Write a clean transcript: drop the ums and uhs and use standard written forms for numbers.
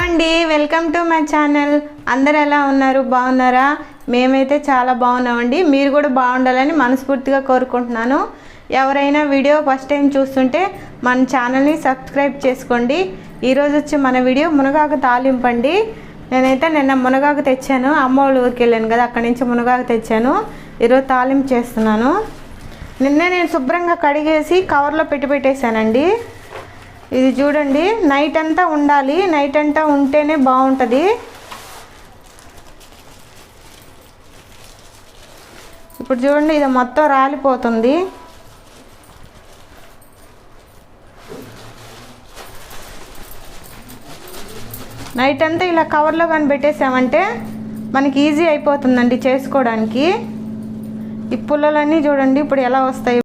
అండి, welcome to my channel. అందరు ఎలా ఉన్నారు? బాగున్నారా? మేమైతే చాలా బాగున్నామండి. మీరు కూడా బాగుండాలని మనస్ఫూర్తిగా కోరుకుంటున్నాను. ఎవరైనా వీడియో ఫస్ట్ టైం చూస్తుంటే మన ఛానల్ని సబ్స్క్రైబ్ చేసుకోండి. ఈరోజు వచ్చి మన వీడియో మునగాకు తాలింపు అండి. నేనైతే నిన్న మునగాకు తెచ్చాను, అమ్మ వాళ్ళ ఊరికి వెళ్ళాను కదా, అక్కడి నుంచి మునగాకు తెచ్చాను. ఈరోజు తాలింపు చేస్తున్నాను. నిన్నే నేను శుభ్రంగా కడిగేసి కవర్లో పెట్టేశానండి. ఇది చూడండి, నైట్ అంతా ఉండాలి. నైట్ అంతా ఉంటేనే బాగుంటుంది. ఇప్పుడు చూడండి, ఇది మొత్తం రాలిపోతుంది. నైట్ అంతా ఇలా కవర్లో కానీ పెట్టేసామంటే మనకి ఈజీ అయిపోతుందండి చేసుకోవడానికి. ఈ పుల్లలన్నీ చూడండి ఇప్పుడు ఎలా వస్తాయి.